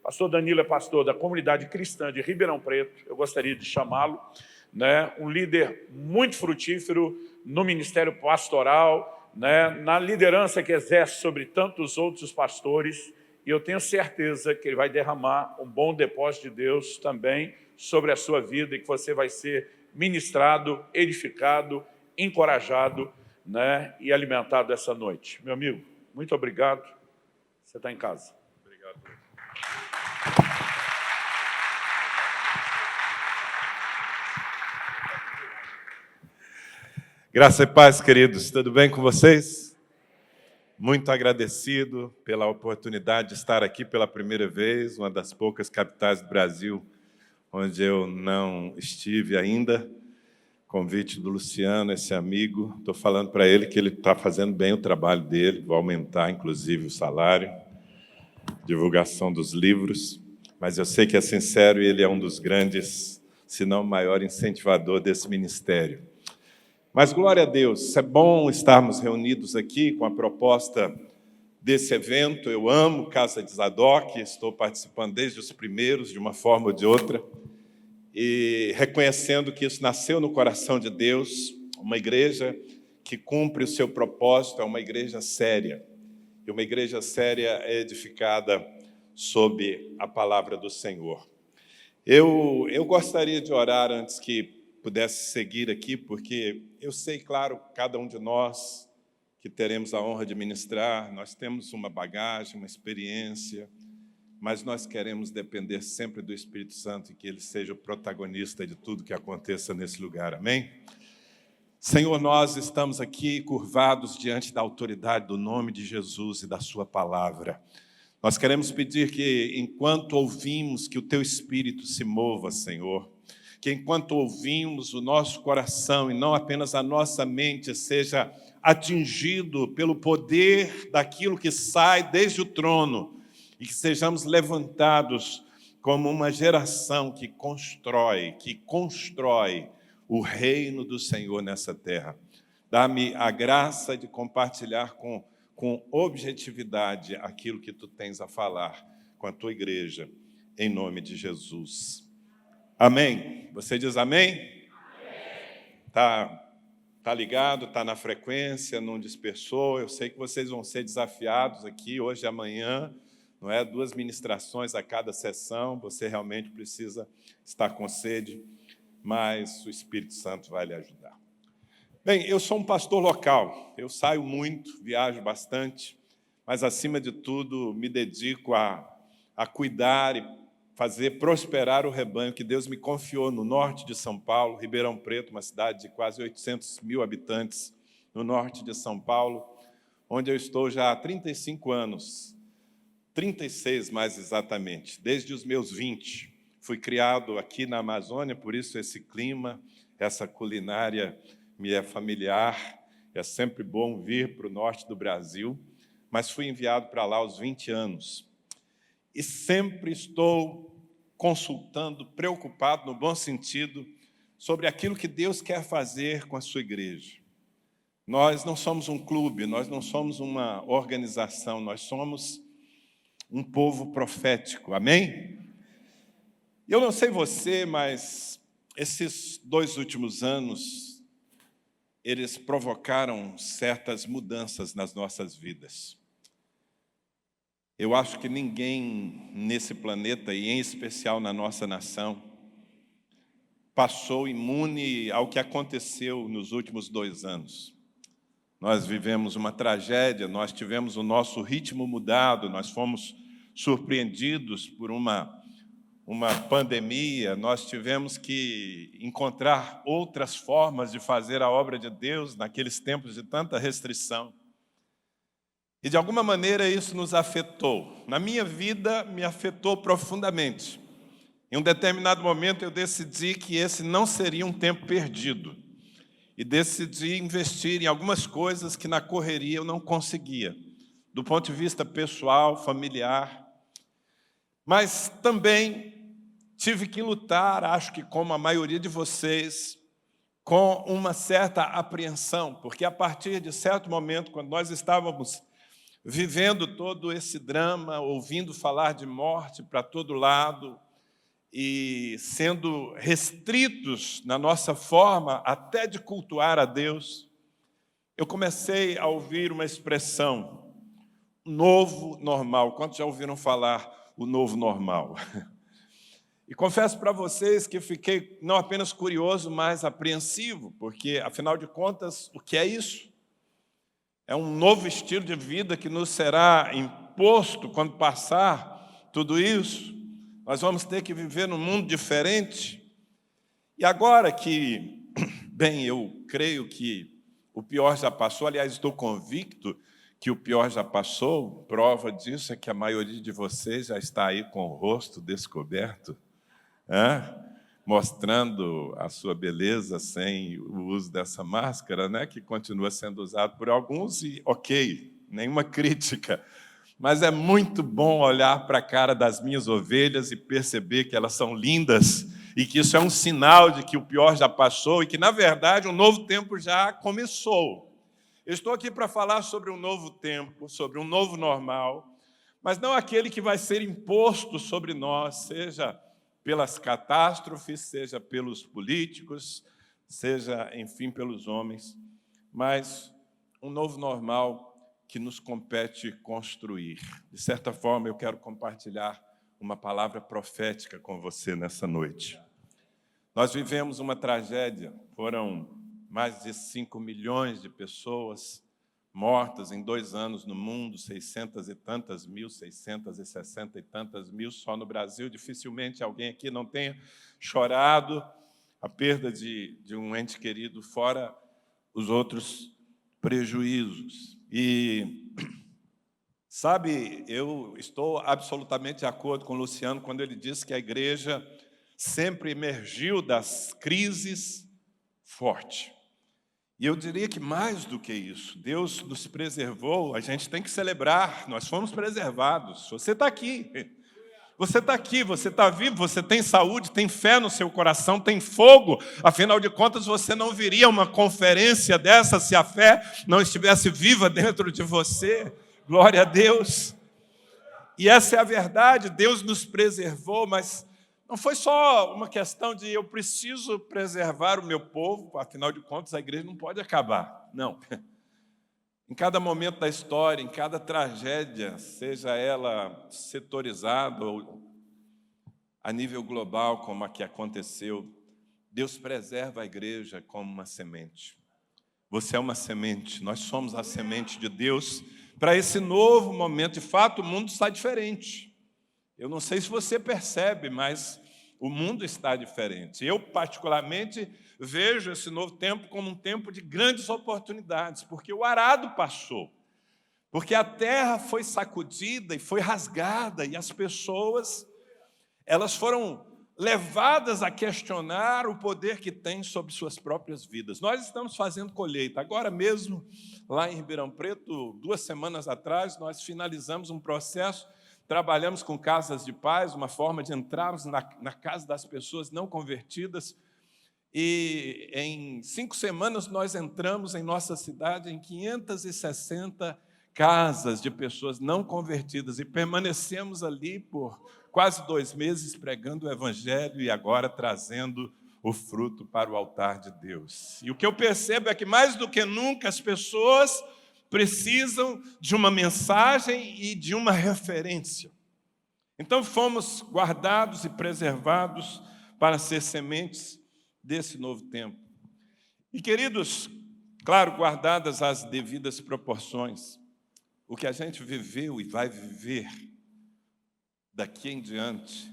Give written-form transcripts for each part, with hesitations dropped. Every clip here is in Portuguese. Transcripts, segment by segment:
Pastor Danilo é pastor da comunidade cristã de Ribeirão Preto, eu gostaria de chamá-lo, né? Um líder muito frutífero no ministério pastoral, né? Na liderança que exerce sobre tantos outros pastores, e eu tenho certeza que ele vai derramar um bom depósito de Deus também sobre a sua vida e que você vai ser ministrado, edificado, encorajado, né? E alimentado essa noite. Meu amigo, muito obrigado. Você está em casa. Obrigado. Graça e paz, queridos. Tudo bem com vocês? Muito agradecido pela oportunidade de estar aqui pela primeira vez, uma das poucas capitais do Brasil onde eu não estive ainda. Convite do Luciano, esse amigo. Estou falando para ele que ele está fazendo bem o trabalho dele, vou aumentar, inclusive, o salário, divulgação dos livros. Mas eu sei que é sincero e ele é um dos grandes, se não o maior incentivador desse ministério. Mas, glória a Deus, é bom estarmos reunidos aqui com a proposta desse evento. Eu amo Casa de Zadok, estou participando desde os primeiros, de uma forma ou de outra, e reconhecendo que isso nasceu no coração de Deus, uma igreja que cumpre o seu propósito, é uma igreja séria. E uma igreja séria é edificada sob a palavra do Senhor. Eu gostaria de orar antes que pudesse seguir aqui, porque eu sei, claro, cada um de nós que teremos a honra de ministrar, nós temos uma bagagem, uma experiência, mas nós queremos depender sempre do Espírito Santo e que Ele seja o protagonista de tudo que aconteça nesse lugar, amém? Senhor, nós estamos aqui curvados diante da autoridade do nome de Jesus e da sua palavra. Nós queremos pedir que, enquanto ouvimos, que o Teu Espírito se mova, Senhor, que enquanto ouvimos, o nosso coração e não apenas a nossa mente seja atingido pelo poder daquilo que sai desde o trono e que sejamos levantados como uma geração que constrói o reino do Senhor nessa terra. Dá-me a graça de compartilhar com objetividade aquilo que Tu tens a falar com a Tua igreja, em nome de Jesus. Amém? Você diz amém? Tá ligado, está na frequência, não dispersou. Eu sei que vocês vão ser desafiados aqui hoje e amanhã, não é? 2 ministrações a cada sessão, você realmente precisa estar com sede, mas o Espírito Santo vai lhe ajudar. Bem, eu sou um pastor local, eu saio muito, viajo bastante, mas, acima de tudo, me dedico a cuidar e fazer prosperar o rebanho que Deus me confiou no norte de São Paulo, Ribeirão Preto, uma cidade de quase 800 mil habitantes, no norte de São Paulo, onde eu estou já há 35 anos, 36 mais exatamente, desde os meus 20. Fui criado aqui na Amazônia, por isso esse clima, essa culinária me é familiar, é sempre bom vir para o norte do Brasil, mas fui enviado para lá aos 20 anos. E sempre estou consultando, preocupado, no bom sentido, sobre aquilo que Deus quer fazer com a sua igreja. Nós não somos um clube, nós não somos uma organização, nós somos um povo profético, amém? Eu não sei você, mas esses 2 últimos anos, eles provocaram certas mudanças nas nossas vidas. Eu acho que ninguém nesse planeta, e em especial na nossa nação, passou imune ao que aconteceu nos últimos 2 anos. Nós vivemos uma tragédia, nós tivemos o nosso ritmo mudado, nós fomos surpreendidos por uma pandemia, nós tivemos que encontrar outras formas de fazer a obra de Deus naqueles tempos de tanta restrição. E, de alguma maneira, isso nos afetou. Na minha vida, me afetou profundamente. Em um determinado momento, eu decidi que esse não seria um tempo perdido. E decidi investir em algumas coisas que, na correria, eu não conseguia. Do ponto de vista pessoal, familiar. Mas também tive que lutar, acho que como a maioria de vocês, com uma certa apreensão. Porque, a partir de certo momento, quando nós estávamos vivendo todo esse drama, ouvindo falar de morte para todo lado e sendo restritos na nossa forma até de cultuar a Deus, eu comecei a ouvir uma expressão, novo normal. Quantos já ouviram falar o novo normal? E confesso para vocês que fiquei não apenas curioso, mas apreensivo, porque, afinal de contas, o que é isso? É um novo estilo de vida que nos será imposto quando passar tudo isso. Nós vamos ter que viver num mundo diferente. E agora que, bem, eu creio que o pior já passou, aliás, estou convicto que o pior já passou, prova disso é que a maioria de vocês já está aí com o rosto descoberto, mostrando a sua beleza sem o uso dessa máscara, que continua sendo usado por alguns, e ok, nenhuma crítica. Mas é muito bom olhar para a cara das minhas ovelhas e perceber que elas são lindas e que isso é um sinal de que o pior já passou e que, na verdade, um novo tempo já começou. Eu estou aqui para falar sobre um novo tempo, sobre um novo normal, mas não aquele que vai ser imposto sobre nós, seja pelas catástrofes, seja pelos políticos, seja, enfim, pelos homens, mas um novo normal que nos compete construir. De certa forma, eu quero compartilhar uma palavra profética com você nessa noite. Nós vivemos uma tragédia, foram mais de 5 milhões de pessoas mortas em 2 anos no mundo, 600 e tantas mil, 660 e tantas mil só no Brasil. Dificilmente alguém aqui não tenha chorado a perda de um ente querido, fora os outros prejuízos. E, sabe, eu estou absolutamente de acordo com o Luciano quando ele disse que a igreja sempre emergiu das crises forte. E eu diria que mais do que isso, Deus nos preservou, a gente tem que celebrar, nós fomos preservados. Você está aqui, você está vivo, você tem saúde, tem fé no seu coração, tem fogo. Afinal de contas, você não viria a uma conferência dessa se a fé não estivesse viva dentro de você. Glória a Deus. E essa é a verdade, Deus nos preservou, mas não foi só uma questão de eu preciso preservar o meu povo, afinal de contas a igreja não pode acabar. Não. Em cada momento da história, em cada tragédia, seja ela setorizada ou a nível global, como a que aconteceu, Deus preserva a igreja como uma semente. Você é uma semente, nós somos a semente de Deus para esse novo momento. De fato, o mundo está diferente. Eu não sei se você percebe, mas o mundo está diferente. Eu, particularmente, vejo esse novo tempo como um tempo de grandes oportunidades, porque o arado passou, porque a terra foi sacudida e foi rasgada, e as pessoas, elas foram levadas a questionar o poder que têm sobre suas próprias vidas. Nós estamos fazendo colheita. Agora mesmo, lá em Ribeirão Preto, 2 semanas atrás, nós finalizamos um processo. Trabalhamos com casas de paz, uma forma de entrarmos na casa das pessoas não convertidas. E em 5 semanas nós entramos em nossa cidade em 560 casas de pessoas não convertidas e permanecemos ali por quase 2 meses pregando o Evangelho e agora trazendo o fruto para o altar de Deus. E o que eu percebo é que mais do que nunca as pessoas precisam de uma mensagem e de uma referência. Então fomos guardados e preservados para ser sementes desse novo tempo. E, queridos, claro, guardadas as devidas proporções, o que a gente viveu e vai viver daqui em diante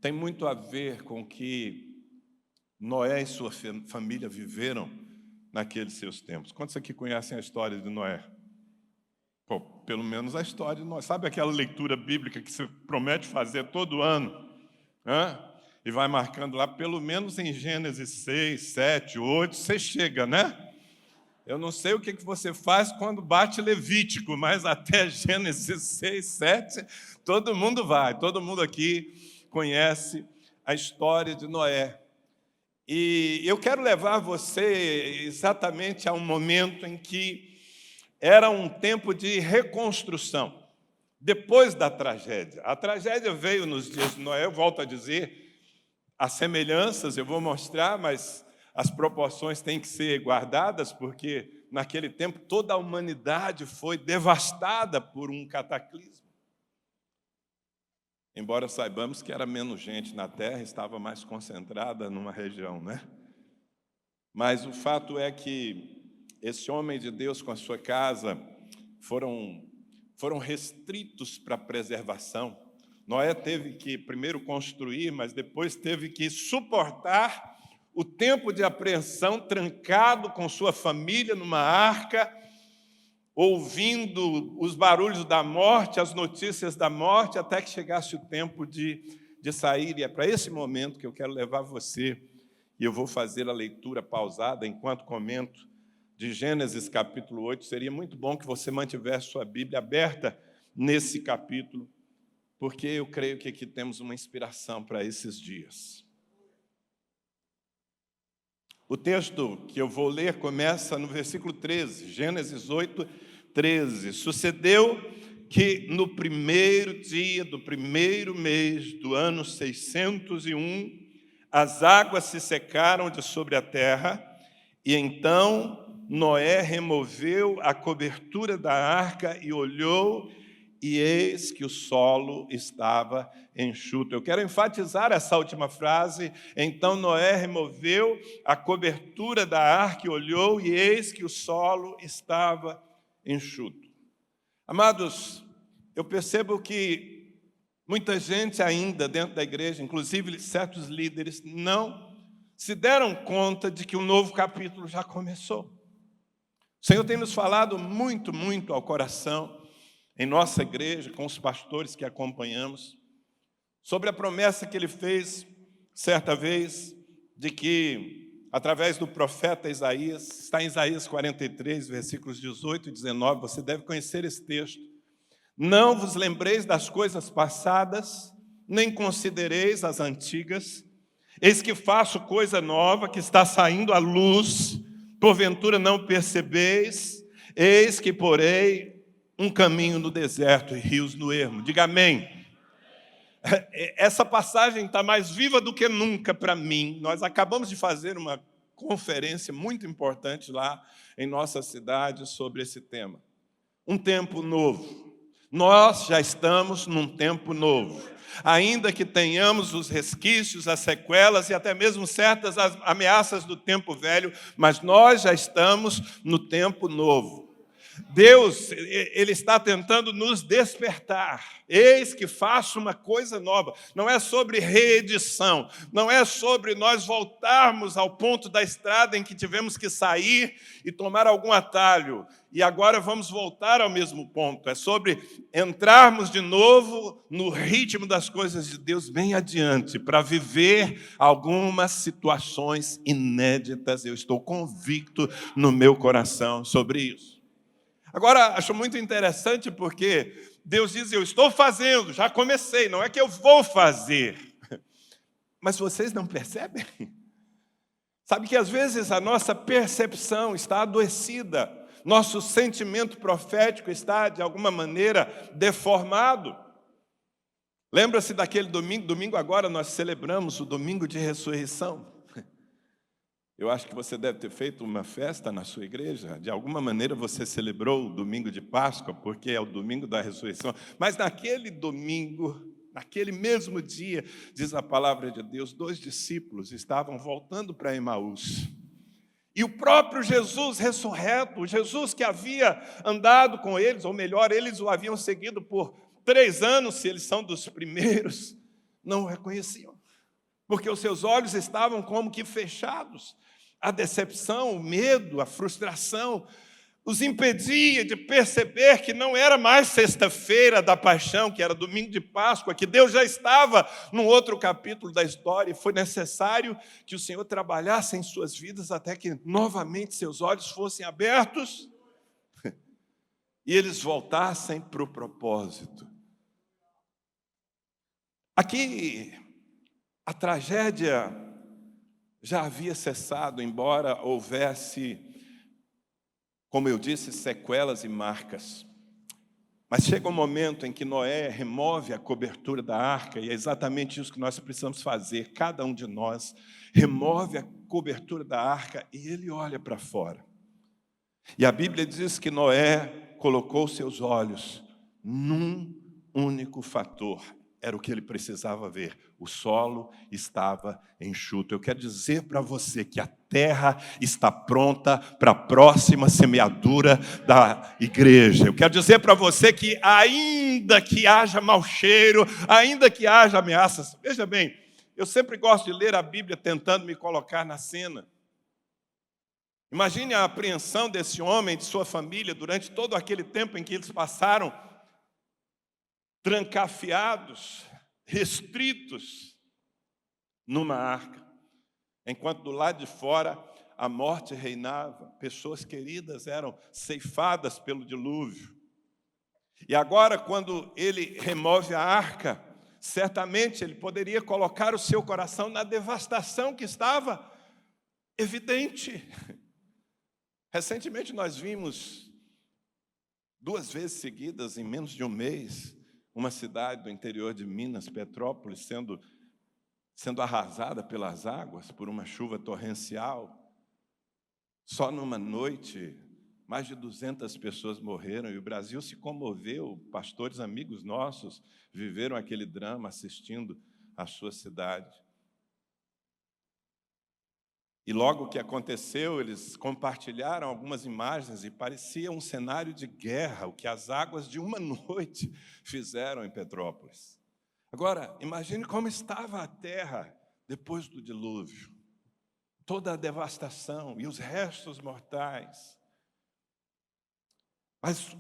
tem muito a ver com o que Noé e sua família viveram naqueles seus tempos. Quantos aqui conhecem a história de Noé? Pô, pelo menos a história de Noé. Sabe aquela leitura bíblica que você promete fazer todo ano? E vai marcando lá, pelo menos em Gênesis 6, 7, 8, você chega, né? Eu não sei o que você faz quando bate Levítico, mas até Gênesis 6, 7, todo mundo vai, todo mundo aqui conhece a história de Noé. E eu quero levar você exatamente a um momento em que era um tempo de reconstrução, depois da tragédia. A tragédia veio nos dias de Noé, eu volto a dizer, as semelhanças eu vou mostrar, mas as proporções têm que ser guardadas, porque naquele tempo toda a humanidade foi devastada por um cataclismo. Embora saibamos que era menos gente na terra, estava mais concentrada numa região, né? Mas o fato é que esse homem de Deus com a sua casa foram restritos para a preservação. Noé teve que primeiro construir, mas depois teve que suportar o tempo de apreensão, trancado com sua família numa arca, ouvindo os barulhos da morte, as notícias da morte, até que chegasse o tempo de sair. E é para esse momento que eu quero levar você, e eu vou fazer a leitura pausada enquanto comento de Gênesis capítulo 8. Seria muito bom que você mantivesse sua Bíblia aberta nesse capítulo, porque eu creio que aqui temos uma inspiração para esses dias. O texto que eu vou ler começa no versículo 13, Gênesis 8, 13. Sucedeu que no primeiro dia do primeiro mês do ano 601, as águas se secaram de sobre a terra, e então Noé removeu a cobertura da arca e olhou, e eis que o solo estava enxuto. Eu quero enfatizar essa última frase. Então Noé removeu a cobertura da arca e olhou, e eis que o solo estava enxuto. Amados, eu percebo que muita gente ainda dentro da igreja, inclusive certos líderes, não se deram conta de que um novo capítulo já começou. O Senhor tem nos falado muito, muito ao coração, em nossa igreja, com os pastores que acompanhamos, sobre a promessa que Ele fez, certa vez, de que, através do profeta Isaías, está em Isaías 43, versículos 18 e 19, você deve conhecer esse texto. Não vos lembreis das coisas passadas, nem considereis as antigas. Eis que faço coisa nova, que está saindo à luz, porventura não percebeis. Eis que porei um caminho no deserto e rios no ermo. Diga amém. Essa passagem está mais viva do que nunca para mim. Nós acabamos de fazer uma conferência muito importante lá em nossa cidade sobre esse tema. Um tempo novo. Nós já estamos num tempo novo. Ainda que tenhamos os resquícios, as sequelas e até mesmo certas ameaças do tempo velho, mas nós já estamos no tempo novo. Deus, Ele está tentando nos despertar. Eis que faço uma coisa nova. Não é sobre reedição, não é sobre nós voltarmos ao ponto da estrada em que tivemos que sair e tomar algum atalho, e agora vamos voltar ao mesmo ponto. É sobre entrarmos de novo no ritmo das coisas de Deus bem adiante, para viver algumas situações inéditas. Eu estou convicto no meu coração sobre isso. Agora, acho muito interessante porque Deus diz, eu estou fazendo, já comecei, não é que eu vou fazer. Mas vocês não percebem? Sabe que às vezes a nossa percepção está adoecida, nosso sentimento profético está, de alguma maneira, deformado. Lembra-se daquele domingo? Domingo agora nós celebramos o domingo de ressurreição. Eu acho que você deve ter feito uma festa na sua igreja. De alguma maneira você celebrou o domingo de Páscoa, porque é o domingo da ressurreição. Mas naquele domingo, naquele mesmo dia, diz a palavra de Deus, 2 discípulos estavam voltando para Emaús. E o próprio Jesus ressurreto, o Jesus que havia andado com eles, ou melhor, eles o haviam seguido por 3 anos, se eles são dos primeiros, não o reconheciam. Porque os seus olhos estavam como que fechados. A decepção, o medo, a frustração os impedia de perceber que não era mais sexta-feira da paixão, que era domingo de Páscoa, que Deus já estava num outro capítulo da história e foi necessário que o Senhor trabalhasse em suas vidas até que novamente seus olhos fossem abertos e eles voltassem para o propósito. Aqui, a tragédia já havia cessado, embora houvesse como eu disse, sequelas e marcas. Mas chega um momento em que Noé remove a cobertura da arca, e é exatamente isso que nós precisamos fazer. Cada um de nós remove a cobertura da arca e ele olha para fora. E a Bíblia diz que Noé colocou seus olhos num único fator. Era o que ele precisava ver. O solo estava enxuto. Eu quero dizer para você que a terra está pronta para a próxima semeadura da igreja. Eu quero dizer para você que ainda que haja mau cheiro, ainda que haja ameaças, veja bem, eu sempre gosto de ler a Bíblia tentando me colocar na cena. Imagine a apreensão desse homem, de sua família, durante todo aquele tempo em que eles passaram trancafiados, restritos numa arca, enquanto do lado de fora a morte reinava, pessoas queridas eram ceifadas pelo dilúvio. E agora, quando ele remove a arca, certamente ele poderia colocar o seu coração na devastação que estava evidente. Recentemente nós vimos 2 vezes seguidas, em menos de um mês, uma cidade do interior de Minas, Petrópolis, sendo arrasada pelas águas por uma chuva torrencial. Só numa noite, mais de 200 pessoas morreram e o Brasil se comoveu. Pastores amigos nossos viveram aquele drama assistindo à sua cidade. E logo que aconteceu, eles compartilharam algumas imagens e parecia um cenário de guerra, o que as águas de uma noite fizeram em Petrópolis. Agora, imagine como estava a terra depois do dilúvio. Toda a devastação e os restos mortais. Mas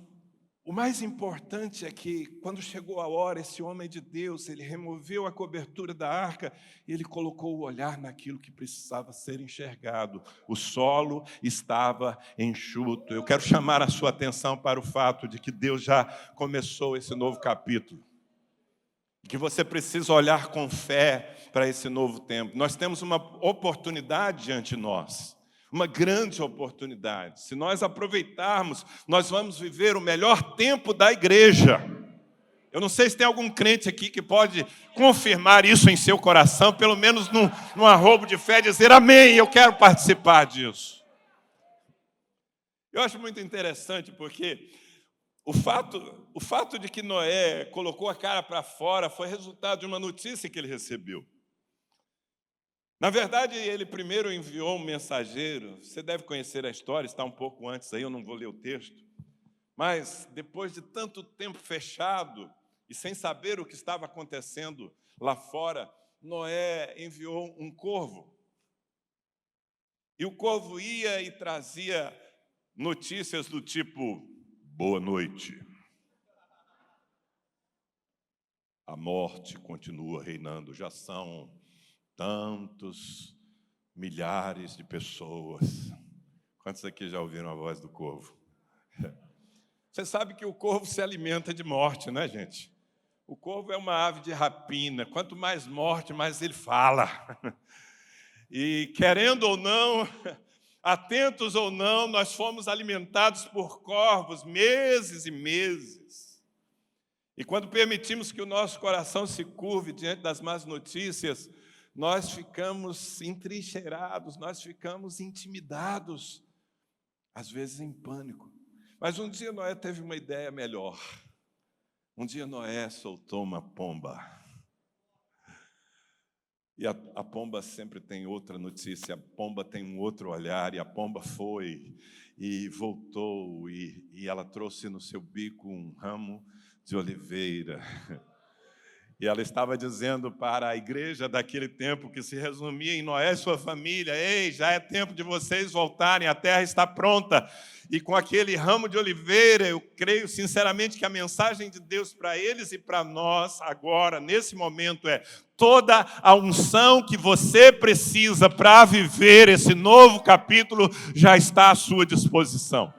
o mais importante é que, quando chegou a hora, esse homem de Deus, ele removeu a cobertura da arca e ele colocou o olhar naquilo que precisava ser enxergado. O solo estava enxuto. Eu quero chamar a sua atenção para o fato de que Deus já começou esse novo capítulo. Que você precisa olhar com fé para esse novo tempo. Nós temos uma oportunidade diante de nós. Uma grande oportunidade. Se nós aproveitarmos, nós vamos viver o melhor tempo da igreja. Eu não sei se tem algum crente aqui que pode confirmar isso em seu coração, pelo menos num arrobo de fé, dizer amém, eu quero participar disso. Eu acho muito interessante porque o fato de que Noé colocou a cara para fora foi resultado de uma notícia que ele recebeu. Na verdade, ele primeiro enviou um mensageiro. Você deve conhecer a história, está um pouco antes aí, eu não vou ler o texto. Mas, depois de tanto tempo fechado e sem saber o que estava acontecendo lá fora, Noé enviou um corvo. E o corvo ia e trazia notícias do tipo: boa noite. A morte continua reinando, já são tantos milhares de pessoas. Quantos aqui já ouviram a voz do corvo? Você sabe que o corvo se alimenta de morte, né, gente? O corvo é uma ave de rapina. Quanto mais morte, mais ele fala. E querendo ou não, atentos ou não, nós fomos alimentados por corvos meses e meses. E quando permitimos que o nosso coração se curve diante das más notícias, nós ficamos entrincheirados, nós ficamos intimidados, às vezes em pânico. Mas um dia Noé teve uma ideia melhor. Um dia Noé soltou uma pomba. E a pomba sempre tem outra notícia, a pomba tem um outro olhar, e a pomba foi e voltou, e ela trouxe no seu bico um ramo de oliveira. E ela estava dizendo para a igreja daquele tempo, que se resumia em Noé e sua família: ei, já é tempo de vocês voltarem, a terra está pronta. E com aquele ramo de oliveira, eu creio sinceramente que a mensagem de Deus para eles e para nós agora, nesse momento, é: toda a unção que você precisa para viver esse novo capítulo já está à sua disposição.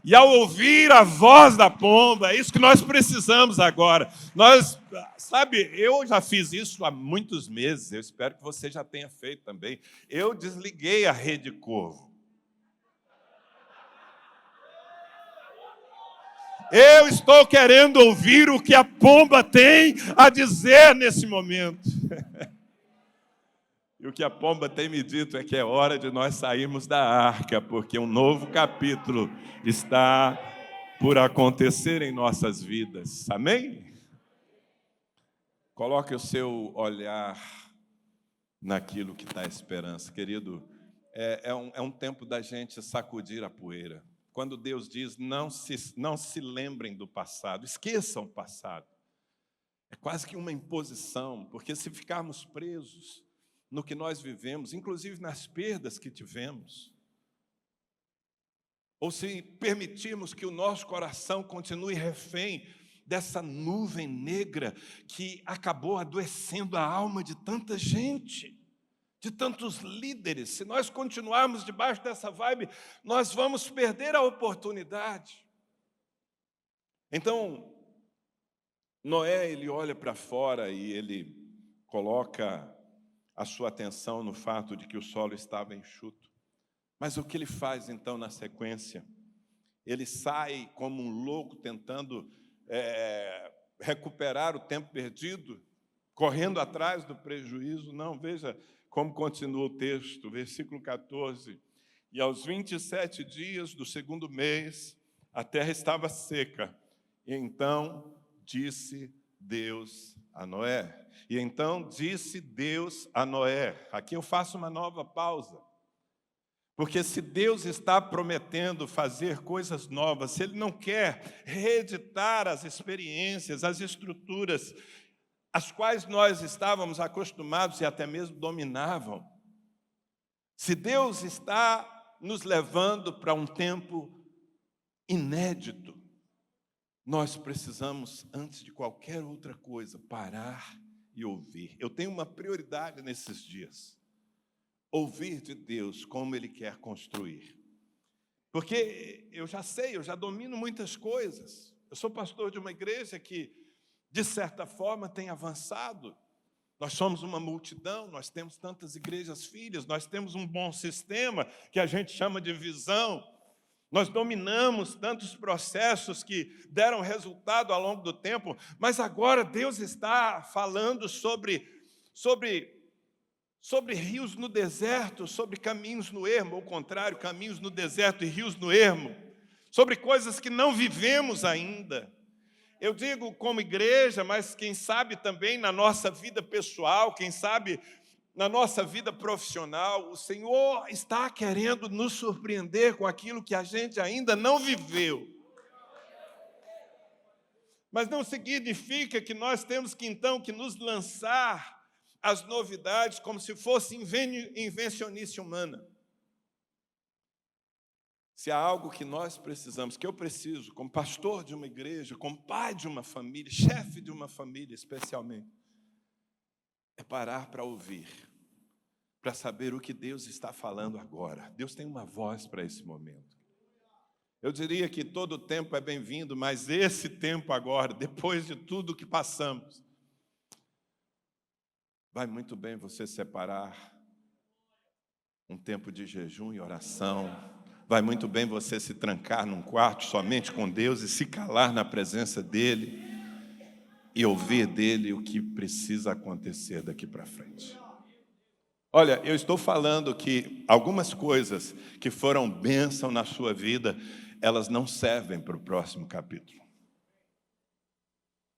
E ao ouvir a voz da pomba, é isso que nós precisamos agora. Eu já fiz isso há muitos meses, eu espero que você já tenha feito também. Eu desliguei a rede corvo. Eu estou querendo ouvir o que a pomba tem a dizer nesse momento. E o que a pomba tem me dito é que é hora de nós sairmos da arca, porque um novo capítulo está por acontecer em nossas vidas. Amém? Coloque o seu olhar naquilo que dá esperança. Querido, é um tempo da gente sacudir a poeira. Quando Deus diz, não se lembrem do passado, esqueçam o passado. É quase que uma imposição, porque se ficarmos presos no que nós vivemos, inclusive nas perdas que tivemos, ou se permitirmos que o nosso coração continue refém dessa nuvem negra que acabou adoecendo a alma de tanta gente, de tantos líderes, se nós continuarmos debaixo dessa vibe, nós vamos perder a oportunidade. Então, Noé, ele olha para fora e ele coloca a sua atenção no fato de que o solo estava enxuto. Mas o que ele faz, então, na sequência? Ele sai como um louco tentando recuperar o tempo perdido, correndo atrás do prejuízo. Não, veja como continua o texto, versículo 14. E aos 27 dias do segundo mês, a terra estava seca. E então disse Deus a Noé. E então disse Deus a Noé. Aqui eu faço uma nova pausa. Porque se Deus está prometendo fazer coisas novas, se Ele não quer reeditar as experiências, as estruturas, as quais nós estávamos acostumados e até mesmo dominavam, se Deus está nos levando para um tempo inédito, nós precisamos, antes de qualquer outra coisa, parar e ouvir. Eu tenho uma prioridade nesses dias. Ouvir de Deus como Ele quer construir. Porque eu já sei, eu já domino muitas coisas. Eu sou pastor de uma igreja que, de certa forma, tem avançado. Nós somos uma multidão, nós temos tantas igrejas filhas, nós temos um bom sistema que a gente chama de visão. Nós dominamos tantos processos que deram resultado ao longo do tempo, mas agora Deus está falando sobre rios no deserto, sobre caminhos no ermo, ou contrário, caminhos no deserto e rios no ermo, sobre coisas que não vivemos ainda. Eu digo como igreja, mas quem sabe também na nossa vida pessoal, quem sabe na nossa vida profissional, o Senhor está querendo nos surpreender com aquilo que a gente ainda não viveu. Mas não significa que nós temos que, então, que nos lançar as novidades como se fosse invencionice humana. Se há algo que nós precisamos, que eu preciso, como pastor de uma igreja, como pai de uma família, chefe de uma família especialmente, é parar para ouvir, para saber o que Deus está falando agora. Deus tem uma voz para esse momento. Eu diria que todo tempo é bem-vindo, mas esse tempo agora, depois de tudo que passamos, vai muito bem você separar um tempo de jejum e oração. Vai muito bem você se trancar num quarto somente com Deus e se calar na presença dEle e ouvir dEle o que precisa acontecer daqui para frente. Olha, eu estou falando que algumas coisas que foram bênção na sua vida, elas não servem para o próximo capítulo.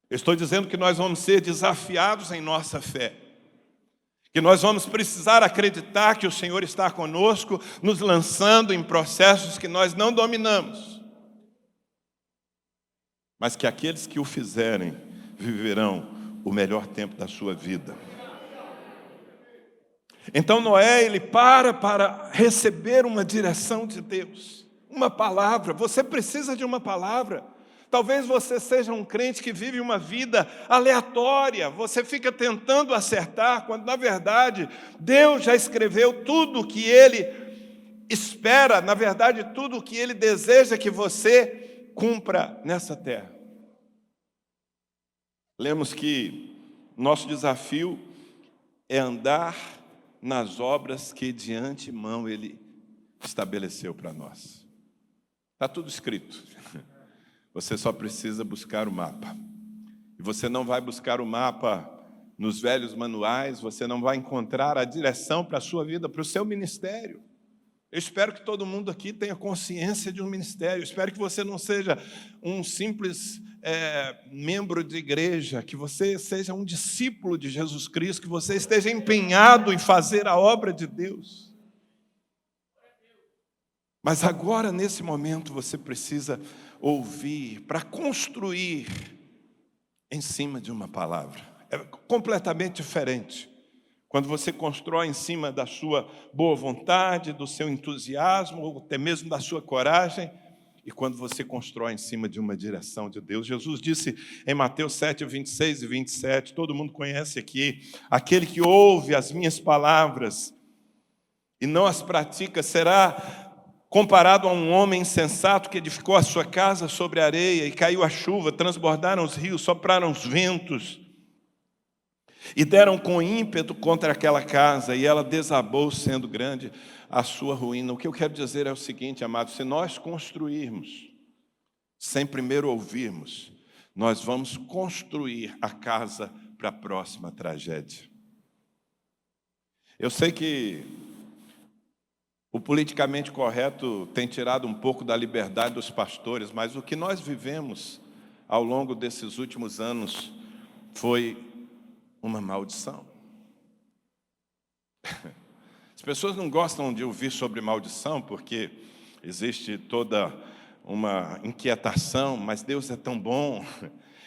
Eu estou dizendo que nós vamos ser desafiados em nossa fé, que nós vamos precisar acreditar que o Senhor está conosco, nos lançando em processos que nós não dominamos, mas que aqueles que o fizerem viverão o melhor tempo da sua vida. Então Noé, ele para receber uma direção de Deus, uma palavra. Você precisa de uma palavra. Talvez você seja um crente que vive uma vida aleatória, você fica tentando acertar, quando na verdade Deus já escreveu tudo o que Ele espera, na verdade tudo o que Ele deseja que você cumpra nessa terra. Lemos que nosso desafio é andar nas obras que de antemão Ele estabeleceu para nós. Está tudo escrito. Você só precisa buscar o mapa. E você não vai buscar o mapa nos velhos manuais, você não vai encontrar a direção para a sua vida, para o seu ministério. Eu espero que todo mundo aqui tenha consciência de um ministério. Eu espero que você não seja um simples membro de igreja, que você seja um discípulo de Jesus Cristo, que você esteja empenhado em fazer a obra de Deus. Mas agora, nesse momento, você precisa ouvir para construir em cima de uma palavra. É completamente diferente. Quando você constrói em cima da sua boa vontade, do seu entusiasmo, ou até mesmo da sua coragem, e quando você constrói em cima de uma direção de Deus. Jesus disse em Mateus 7, 26 e 27, todo mundo conhece aqui, aquele que ouve as minhas palavras e não as pratica, será comparado a um homem insensato que edificou a sua casa sobre a areia, e caiu a chuva, transbordaram os rios, sopraram os ventos, e deram com ímpeto contra aquela casa, e ela desabou, sendo grande a sua ruína. O que eu quero dizer é o seguinte, amados, se nós construirmos, sem primeiro ouvirmos, nós vamos construir a casa para a próxima tragédia. Eu sei que o politicamente correto tem tirado um pouco da liberdade dos pastores, mas o que nós vivemos ao longo desses últimos anos foi uma maldição. As pessoas não gostam de ouvir sobre maldição porque existe toda uma inquietação, mas Deus é tão bom.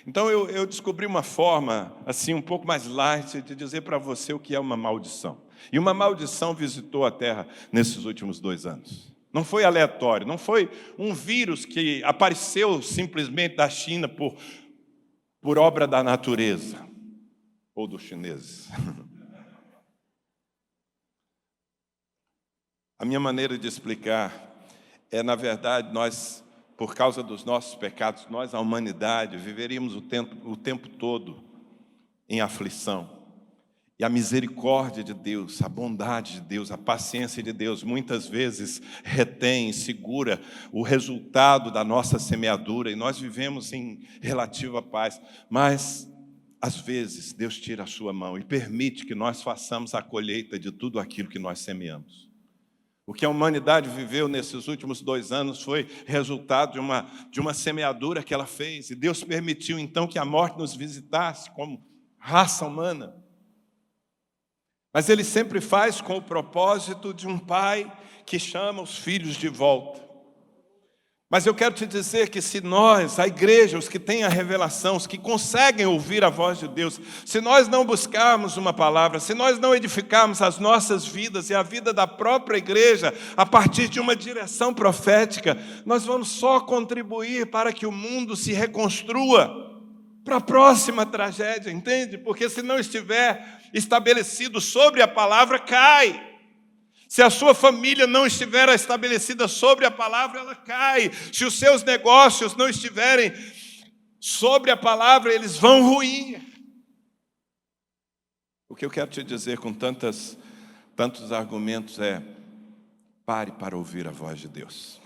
Então eu descobri uma forma assim um pouco mais light de dizer para você o que é uma maldição. E uma maldição visitou a terra nesses últimos 2 anos. Não foi aleatório, não foi um vírus que apareceu simplesmente da China por obra da natureza ou dos chineses. A minha maneira de explicar é, na verdade, nós, por causa dos nossos pecados, nós, a humanidade, viveríamos o tempo todo em aflição. E a misericórdia de Deus, a bondade de Deus, a paciência de Deus, muitas vezes retém e segura o resultado da nossa semeadura, e nós vivemos em relativa paz. Mas, às vezes, Deus tira a sua mão e permite que nós façamos a colheita de tudo aquilo que nós semeamos. O que a humanidade viveu nesses últimos 2 anos foi resultado de uma semeadura que ela fez. E Deus permitiu, então, que a morte nos visitasse como raça humana. Mas Ele sempre faz com o propósito de um pai que chama os filhos de volta. Mas eu quero te dizer que se nós, a igreja, os que têm a revelação, os que conseguem ouvir a voz de Deus, se nós não buscarmos uma palavra, se nós não edificarmos as nossas vidas e a vida da própria igreja a partir de uma direção profética, nós vamos só contribuir para que o mundo se reconstrua para a próxima tragédia, entende? Porque se não estiver estabelecido sobre a palavra, cai. Se a sua família não estiver estabelecida sobre a palavra, ela cai. Se os seus negócios não estiverem sobre a palavra, eles vão ruir. O que eu quero te dizer com tantos argumentos é: pare para ouvir a voz de Deus.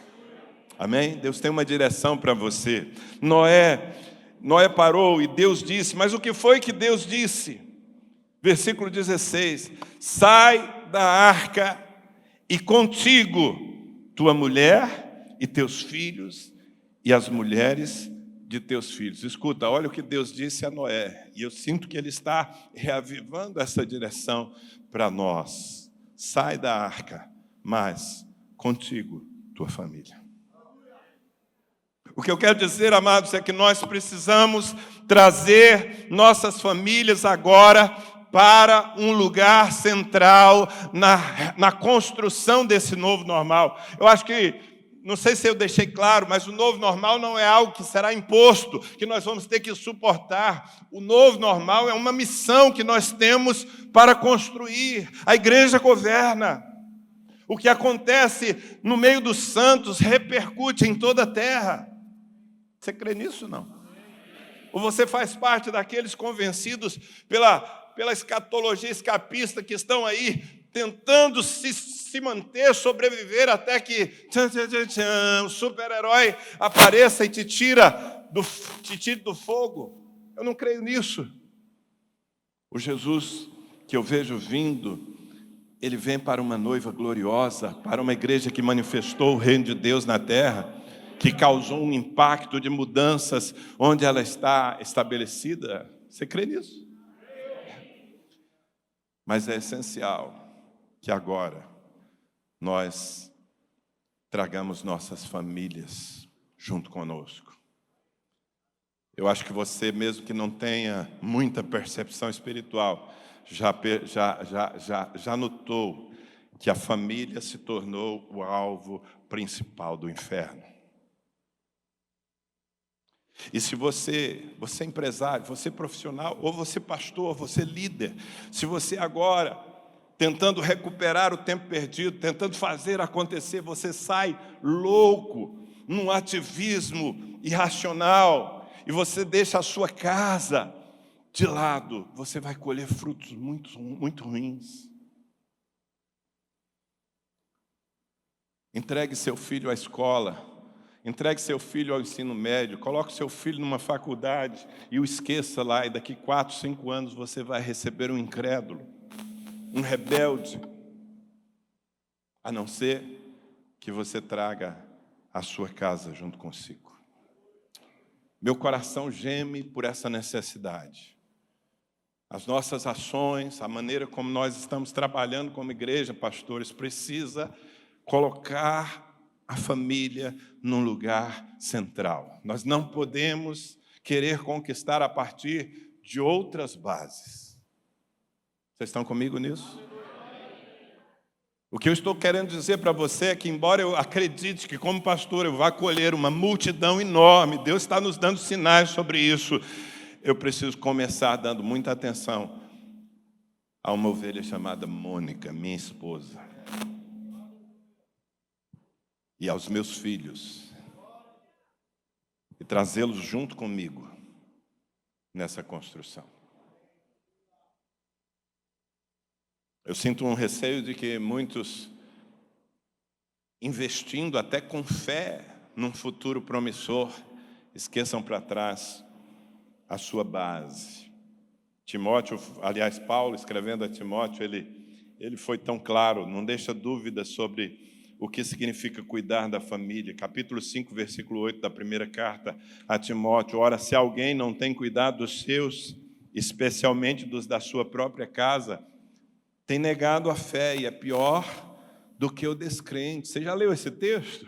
Amém? Deus tem uma direção para você. Noé parou e Deus disse, mas o que foi que Deus disse? Versículo 16: sai da arca e contigo tua mulher e teus filhos e as mulheres de teus filhos. Escuta, olha o que Deus disse a Noé, e eu sinto que Ele está reavivando essa direção para nós. Sai da arca, mas contigo tua família. O que eu quero dizer, amados, é que nós precisamos trazer nossas famílias agora para um lugar central na construção desse novo normal. Eu acho que, não sei se eu deixei claro, mas o novo normal não é algo que será imposto, que nós vamos ter que suportar. O novo normal é uma missão que nós temos para construir. A igreja governa. O que acontece no meio dos santos repercute em toda a terra. Você crê nisso, não? Ou você faz parte daqueles convencidos pela escatologia escapista que estão aí tentando se manter, sobreviver até que o super-herói apareça e te tira do titio do fogo. Eu não creio nisso. O Jesus que eu vejo vindo, ele vem para uma noiva gloriosa, para uma igreja que manifestou o reino de Deus na terra, que causou um impacto de mudanças onde ela está estabelecida. Você crê nisso? Mas é essencial que agora nós tragamos nossas famílias junto conosco. Eu acho que você, mesmo que não tenha muita percepção espiritual, já notou que a família se tornou o alvo principal do inferno. E se você é empresário, você é profissional, ou você é pastor, ou você é líder, se você agora, tentando recuperar o tempo perdido, tentando fazer acontecer, você sai louco, num ativismo irracional, e você deixa a sua casa de lado, você vai colher frutos muito ruins. Entregue seu filho à escola, entregue seu filho ao ensino médio, coloque seu filho numa faculdade e o esqueça lá, e daqui 4, 5 anos você vai receber um incrédulo, um rebelde, a não ser que você traga a sua casa junto consigo. Meu coração geme por essa necessidade. As nossas ações, a maneira como nós estamos trabalhando como igreja, pastores, precisa colocar a família num lugar central. Nós não podemos querer conquistar a partir de outras bases. Vocês estão comigo nisso? O que eu estou querendo dizer para você é que, embora eu acredite que como pastor eu vá colher uma multidão enorme, Deus está nos dando sinais sobre isso, eu preciso começar dando muita atenção a uma ovelha chamada Mônica, minha esposa, e aos meus filhos, e trazê-los junto comigo nessa construção. Eu sinto um receio de que muitos, investindo até com fé num futuro promissor, esqueçam para trás a sua base. Timóteo, aliás, Paulo, escrevendo a Timóteo, ele foi tão claro, não deixa dúvida sobre o que significa cuidar da família. Capítulo 5, versículo 8 da primeira carta a Timóteo. Ora, se alguém não tem cuidado dos seus, especialmente dos da sua própria casa, tem negado a fé e é pior do que o descrente. Você já leu esse texto?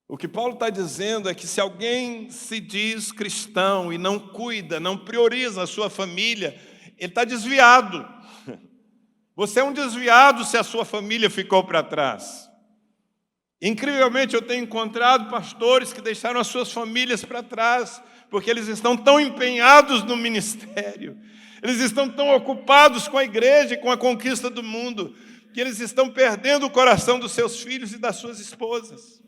O que Paulo está dizendo é que se alguém se diz cristão e não cuida, não prioriza a sua família, ele está desviado. Você é um desviado se a sua família ficou para trás. Incrivelmente, eu tenho encontrado pastores que deixaram as suas famílias para trás, porque eles estão tão empenhados no ministério, eles estão tão ocupados com a igreja e com a conquista do mundo, que eles estão perdendo o coração dos seus filhos e das suas esposas.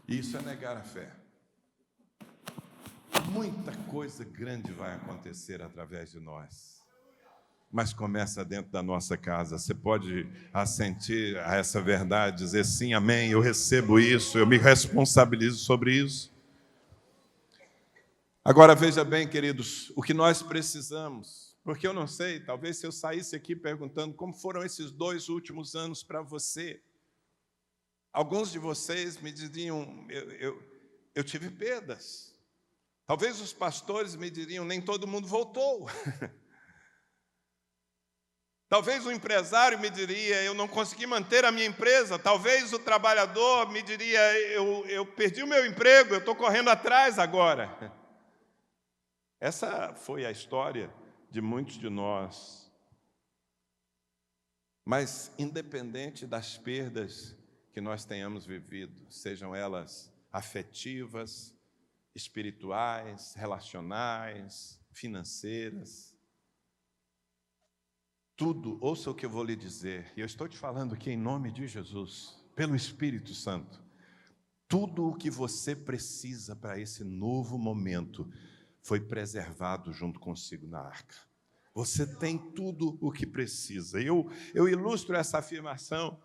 Isso é negar a fé. Muita coisa grande vai acontecer através de nós, mas começa dentro da nossa casa. Você pode assentir a essa verdade, dizer sim, amém, eu recebo isso, eu me responsabilizo sobre isso. Agora veja bem, queridos, o que nós precisamos, porque eu não sei, talvez se eu saísse aqui perguntando como foram esses 2 últimos anos para você, alguns de vocês me diriam, eu tive perdas. Talvez os pastores me diriam, nem todo mundo voltou. Talvez o empresário me diria, eu não consegui manter a minha empresa. Talvez o trabalhador me diria, eu perdi o meu emprego, eu estou correndo atrás agora. Essa foi a história de muitos de nós. Mas, independente das perdas que nós tenhamos vivido, sejam elas afetivas, espirituais, relacionais, financeiras, tudo, ouça o que eu vou lhe dizer, e eu estou te falando aqui em nome de Jesus, pelo Espírito Santo, tudo o que você precisa para esse novo momento foi preservado junto consigo na arca. Você tem tudo o que precisa. Eu ilustro essa afirmação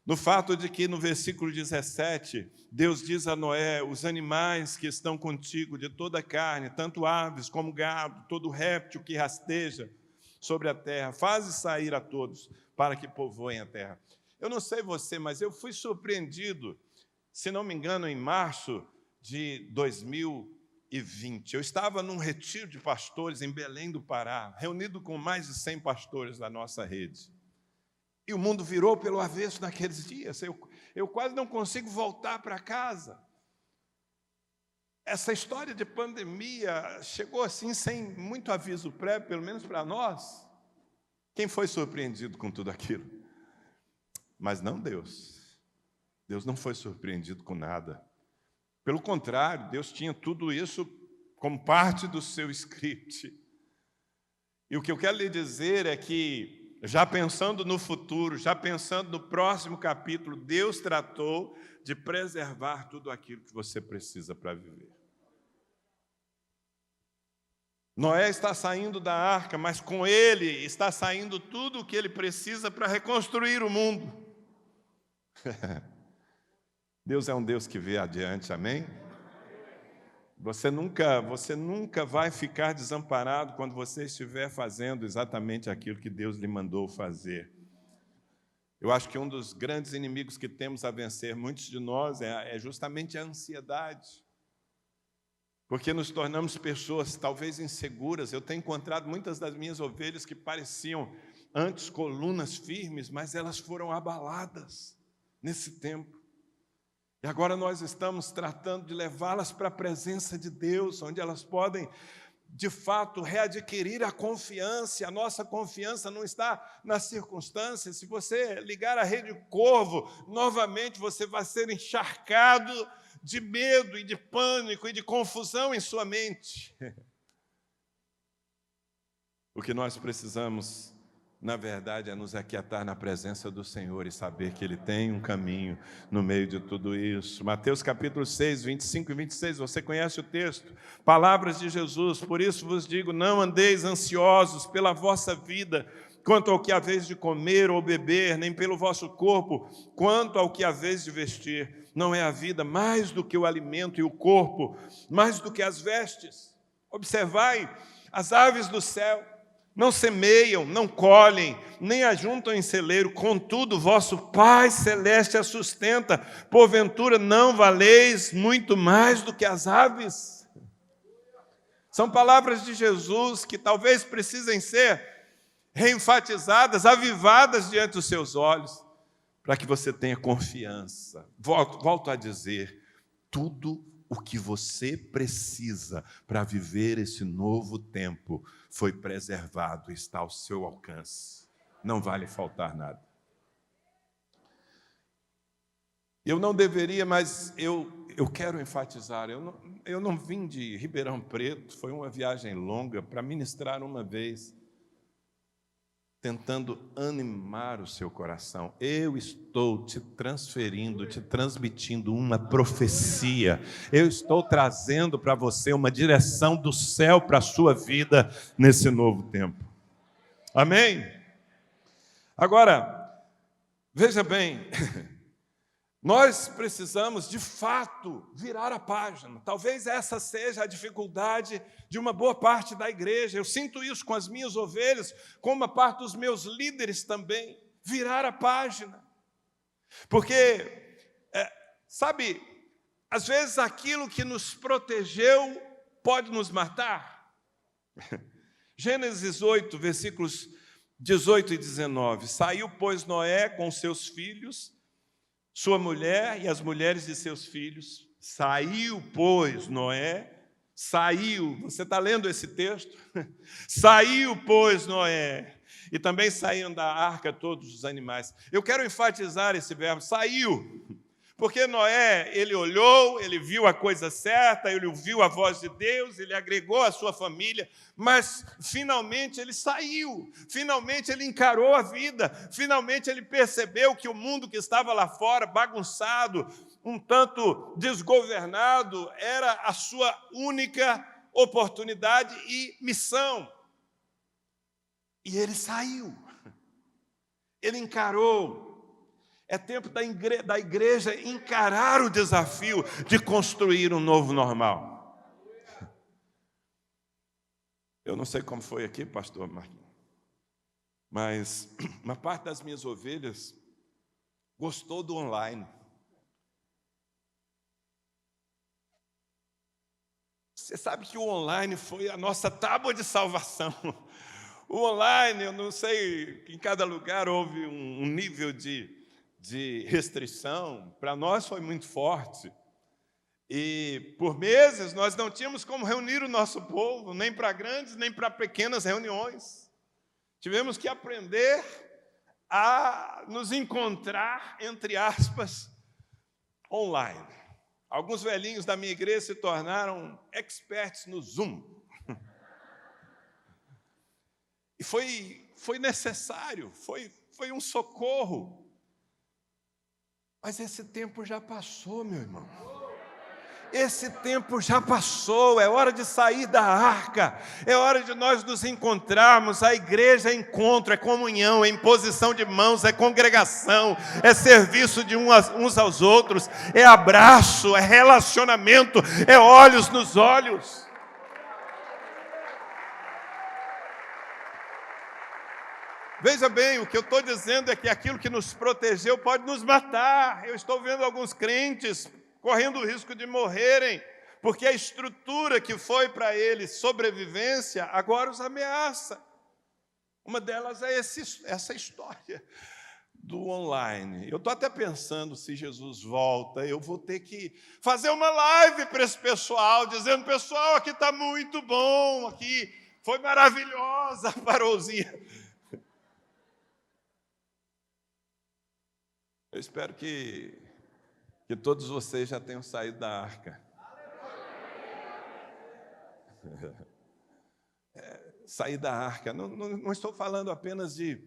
no fato de que no versículo 17, Deus diz a Noé: os animais que estão contigo, de toda a carne, tanto aves como gado, todo réptil que rasteja sobre a terra, faze sair a todos, para que povoem a terra. Eu não sei você, mas eu fui surpreendido, se não me engano, em março de 2020. Eu estava num retiro de pastores em Belém do Pará, reunido com mais de 100 pastores da nossa rede. E o mundo virou pelo avesso naqueles dias. Eu quase não consigo voltar para casa. Essa história de pandemia chegou assim sem muito aviso prévio, pelo menos para nós. Quem foi surpreendido com tudo aquilo? Mas não Deus. Deus não foi surpreendido com nada. Pelo contrário, Deus tinha tudo isso como parte do seu script. E o que eu quero lhe dizer é que, já pensando no futuro, já pensando no próximo capítulo, Deus tratou de preservar tudo aquilo que você precisa para viver. Noé está saindo da arca, mas com ele está saindo tudo o que ele precisa para reconstruir o mundo. Deus é um Deus que vê adiante, amém? Você nunca vai ficar desamparado quando você estiver fazendo exatamente aquilo que Deus lhe mandou fazer. Eu acho que um dos grandes inimigos que temos a vencer, muitos de nós, é justamente a ansiedade. Porque nos tornamos pessoas talvez inseguras. Eu tenho encontrado muitas das minhas ovelhas que pareciam antes colunas firmes, mas elas foram abaladas nesse tempo. E agora nós estamos tratando de levá-las para a presença de Deus, onde elas podem, de fato, readquirir a confiança. A nossa confiança não está nas circunstâncias. Se você ligar a Rede Corvo, novamente você vai ser encharcado de medo e de pânico e de confusão em sua mente. O que nós precisamos, na verdade, é nos aquietar na presença do Senhor e saber que Ele tem um caminho no meio de tudo isso. Mateus capítulo 6, 25 e 26, você conhece o texto? Palavras de Jesus: por isso vos digo, não andeis ansiosos pela vossa vida, quanto ao que haveis de comer ou beber, nem pelo vosso corpo, quanto ao que haveis de vestir. Não é a vida mais do que o alimento, e o corpo mais do que as vestes? Observai as aves do céu, não semeiam, não colhem, nem ajuntam em celeiro, contudo vosso Pai Celeste as sustenta. Porventura não valeis muito mais do que as aves? São palavras de Jesus que talvez precisem ser reenfatizadas, avivadas diante dos seus olhos, para que você tenha confiança. Volto a dizer, tudo o que você precisa para viver esse novo tempo foi preservado, está ao seu alcance. Não vai lhe faltar nada. Eu não deveria, mas eu quero enfatizar, eu não vim de Ribeirão Preto, foi uma viagem longa para ministrar uma vez, tentando animar o seu coração. Eu estou te transferindo, te transmitindo uma profecia. Eu estou trazendo para você uma direção do céu para a sua vida nesse novo tempo. Amém? Agora, veja bem, nós precisamos, de fato, virar a página. Talvez essa seja a dificuldade de uma boa parte da igreja. Eu sinto isso com as minhas ovelhas, com uma parte dos meus líderes também. Virar a página. Porque, sabe, às vezes aquilo que nos protegeu pode nos matar. Gênesis 8, versículos 18 e 19. Saiu, pois, Noé com seus filhos, sua mulher e as mulheres de seus filhos. Saiu, pois, Noé, saiu. Você está lendo esse texto? Saiu, pois, Noé. E também saíram da arca todos os animais. Eu quero enfatizar esse verbo, saiu. Porque Noé, ele olhou, ele viu a coisa certa, ele ouviu a voz de Deus, ele agregou a sua família, mas finalmente ele saiu, finalmente ele encarou a vida, finalmente ele percebeu que o mundo que estava lá fora, bagunçado, um tanto desgovernado, era a sua única oportunidade e missão. E ele saiu, ele encarou. É tempo da igreja encarar o desafio de construir um novo normal. Eu não sei como foi aqui, pastor Marquinhos, mas uma parte das minhas ovelhas gostou do online. Você sabe que o online foi a nossa tábua de salvação. O online, eu não sei, em cada lugar houve um nível de restrição. Para nós foi muito forte. E por meses nós não tínhamos como reunir o nosso povo, nem para grandes, nem para pequenas reuniões. Tivemos que aprender a nos encontrar, entre aspas, online. Alguns velhinhos da minha igreja se tornaram experts no Zoom. E foi necessário, foi um socorro. Mas esse tempo já passou, meu irmão. Esse tempo já passou, é hora de sair da arca, é hora de nós nos encontrarmos. A igreja é encontro, é comunhão, é imposição de mãos, é congregação, é serviço de uns aos outros, é abraço, é relacionamento, é olhos nos olhos. Veja bem, o que eu estou dizendo é que aquilo que nos protegeu pode nos matar. Eu estou vendo alguns crentes correndo o risco de morrerem, porque a estrutura que foi para eles sobrevivência, agora os ameaça. Uma delas é essa história do online. Eu estou até pensando, se Jesus volta, eu vou ter que fazer uma live para esse pessoal, dizendo: pessoal, aqui está muito bom, aqui foi maravilhosa a parousia. Eu espero que todos vocês já tenham saído da arca. Sair da arca. Não estou falando apenas de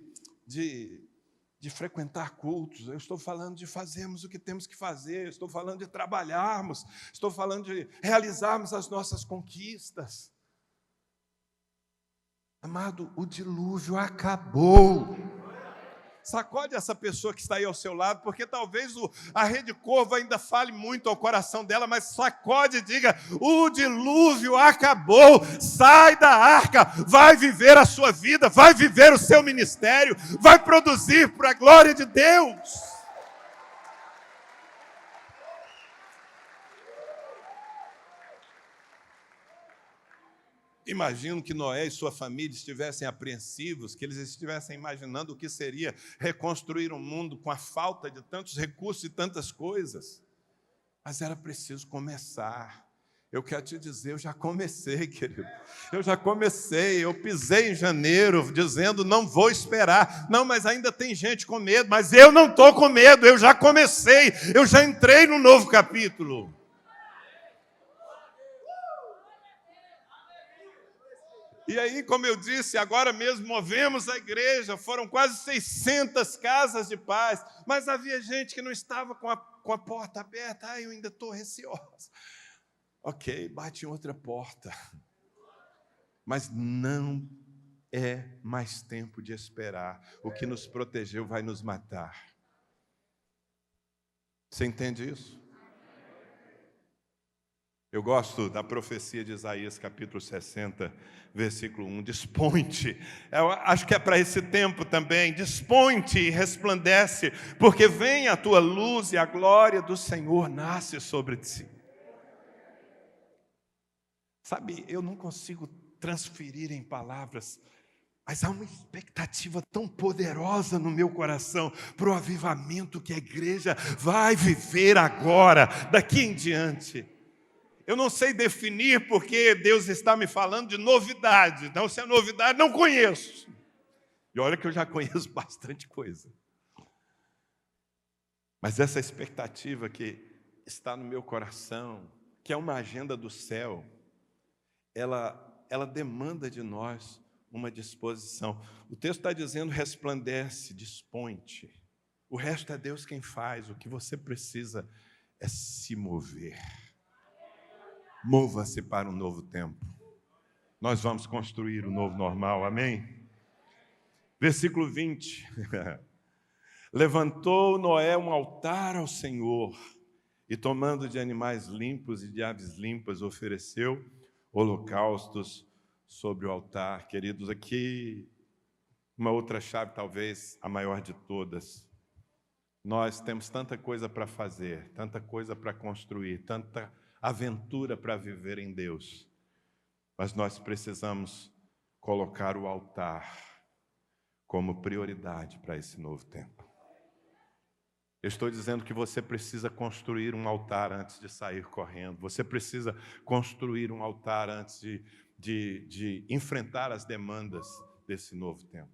frequentar cultos. Eu estou falando de fazermos o que temos que fazer. Eu estou falando de trabalharmos. Estou falando de realizarmos as nossas conquistas. Amado, o dilúvio acabou. Sacode essa pessoa que está aí ao seu lado, porque talvez a Rede Corvo ainda fale muito ao coração dela, mas sacode e diga: o dilúvio acabou, sai da arca, vai viver a sua vida, vai viver o seu ministério, vai produzir para a glória de Deus. Imagino que Noé e sua família estivessem apreensivos, que eles estivessem imaginando o que seria reconstruir um mundo com a falta de tantos recursos e tantas coisas. Mas era preciso começar. Eu quero te dizer, eu já comecei, querido. Eu já comecei, eu pisei em janeiro dizendo: não vou esperar. Não, mas ainda tem gente com medo. Mas eu não estou com medo, eu já comecei. Eu já entrei no novo capítulo. E aí, como eu disse, agora mesmo movemos a igreja, foram quase 600 casas de paz, mas havia gente que não estava com a porta aberta. Eu ainda estou receosa. Ok, bate em outra porta. Mas não é mais tempo de esperar. O que nos protegeu vai nos matar. Você entende isso? Eu gosto da profecia de Isaías, capítulo 60, versículo 1. Dispõe-te. Eu acho que é para esse tempo também. Dispõe-te e resplandece, porque vem a tua luz e a glória do Senhor nasce sobre ti. Sabe, eu não consigo transferir em palavras, mas há uma expectativa tão poderosa no meu coração para o avivamento que a igreja vai viver agora, daqui em diante. Eu não sei definir porque Deus está me falando de novidade. Então, se é novidade, não conheço. E olha que eu já conheço bastante coisa. Mas essa expectativa que está no meu coração, que é uma agenda do céu, ela demanda de nós uma disposição. O texto está dizendo: resplandece, dispõe-te. O resto é Deus quem faz. O que você precisa é se mover. Mova-se para um novo tempo. Nós vamos construir o novo normal, amém? Versículo 20. Levantou Noé um altar ao Senhor e, tomando de animais limpos e de aves limpas, ofereceu holocaustos sobre o altar. Queridos, aqui uma outra chave, talvez a maior de todas. Nós temos tanta coisa para fazer, tanta coisa para construir, tanta aventura para viver em Deus, mas nós precisamos colocar o altar como prioridade para esse novo tempo. Eu estou dizendo que você precisa construir um altar antes de sair correndo. Você precisa construir um altar antes de enfrentar as demandas desse novo tempo.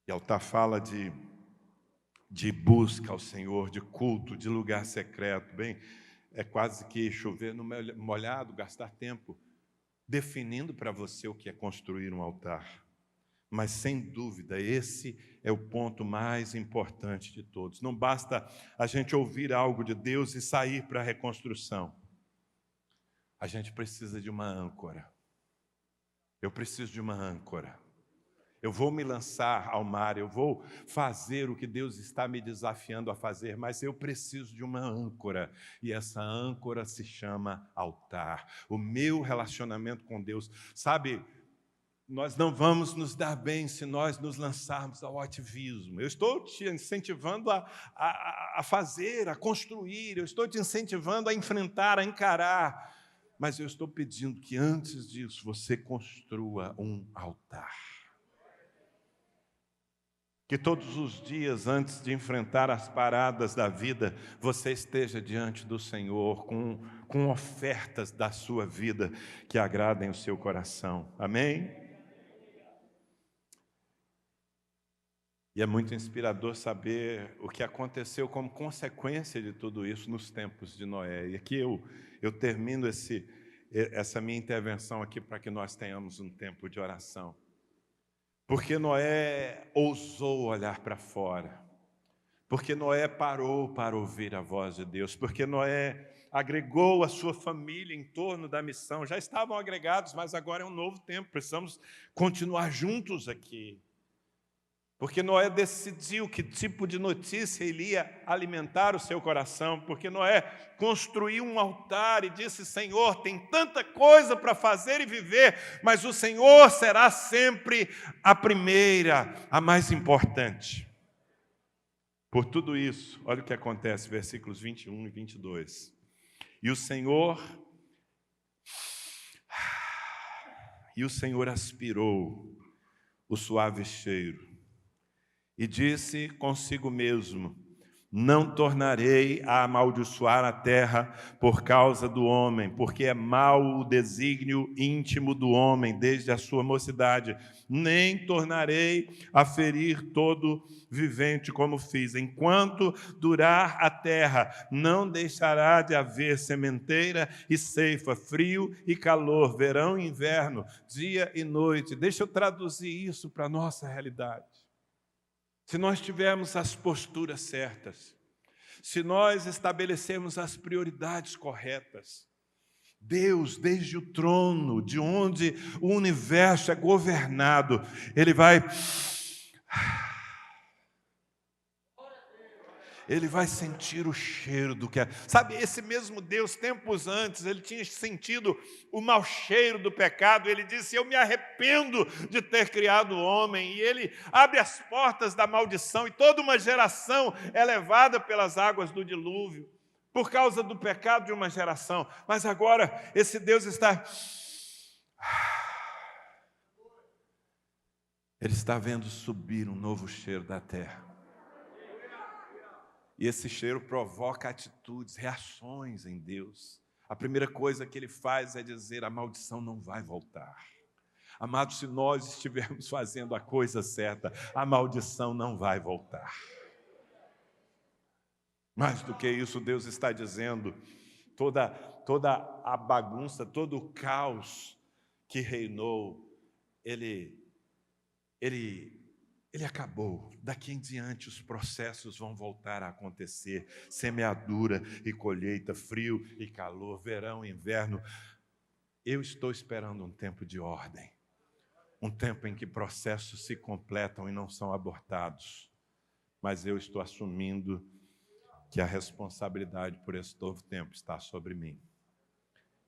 E altar fala de busca ao Senhor, de culto, de lugar secreto. Bem, é quase que chover no molhado, gastar tempo definindo para você o que é construir um altar. Mas, sem dúvida, esse é o ponto mais importante de todos. Não basta a gente ouvir algo de Deus e sair para a reconstrução. A gente precisa de uma âncora. Eu preciso de uma âncora. Eu vou me lançar ao mar, eu vou fazer o que Deus está me desafiando a fazer, mas eu preciso de uma âncora. E essa âncora se chama altar. O meu relacionamento com Deus. Sabe, nós não vamos nos dar bem se nós nos lançarmos ao ativismo. Eu estou te incentivando a fazer, a construir. Eu estou te incentivando a enfrentar, a encarar. Mas eu estou pedindo que antes disso você construa um altar. Que todos os dias, antes de enfrentar as paradas da vida, você esteja diante do Senhor com ofertas da sua vida que agradem o seu coração. Amém? E é muito inspirador saber o que aconteceu como consequência de tudo isso nos tempos de Noé. E aqui eu termino essa minha intervenção aqui para que nós tenhamos um tempo de oração. Porque Noé ousou olhar para fora. Porque Noé parou para ouvir a voz de Deus. Porque Noé agregou a sua família em torno da missão. Já estavam agregados, mas agora é um novo tempo. Precisamos continuar juntos aqui. Porque Noé decidiu que tipo de notícia ele ia alimentar o seu coração. Porque Noé construiu um altar e disse: Senhor, tem tanta coisa para fazer e viver, mas o Senhor será sempre a primeira, a mais importante. Por tudo isso, olha o que acontece, versículos 21 e 22. E o Senhor aspirou o suave cheiro e disse consigo mesmo: não tornarei a amaldiçoar a terra por causa do homem, porque é mau o desígnio íntimo do homem desde a sua mocidade. Nem tornarei a ferir todo vivente como fiz. Enquanto durar a terra, não deixará de haver sementeira e ceifa, frio e calor, verão e inverno, dia e noite. Deixa eu traduzir isso para a nossa realidade. Se nós tivermos as posturas certas, se nós estabelecermos as prioridades corretas, Deus, desde o trono, de onde o universo é governado, Ele vai sentir o cheiro do que é. Sabe, esse mesmo Deus, tempos antes, ele tinha sentido o mau cheiro do pecado. Ele disse: eu me arrependo de ter criado o homem. E ele abre as portas da maldição, e toda uma geração é levada pelas águas do dilúvio, por causa do pecado de uma geração. Mas agora, esse Deus Ele está vendo subir um novo cheiro da terra. E esse cheiro provoca atitudes, reações em Deus. A primeira coisa que ele faz é dizer: a maldição não vai voltar. Amados, se nós estivermos fazendo a coisa certa, a maldição não vai voltar. Mais do que isso, Deus está dizendo: toda a bagunça, todo o caos que reinou, ele acabou. Daqui em diante os processos vão voltar a acontecer. Semeadura e colheita, frio e calor, verão e inverno. Eu estou esperando um tempo de ordem. Um tempo em que processos se completam e não são abortados. mas eu estou assumindo que a responsabilidade por esse novo tempo está sobre mim,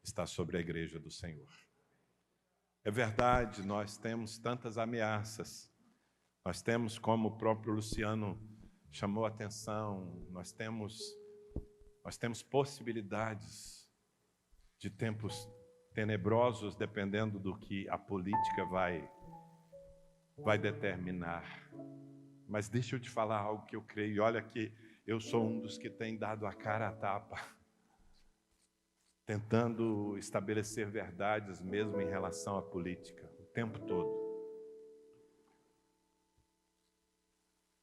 está sobre a igreja do Senhor. É verdade, nós temos tantas ameaças, nós temos, como o próprio Luciano chamou a atenção, nós temos possibilidades de tempos tenebrosos, dependendo do que a política vai determinar. Mas deixa eu te falar algo que eu creio, e olha que eu sou um dos que tem dado a cara a tapa, tentando estabelecer verdades mesmo em relação à política, o tempo todo.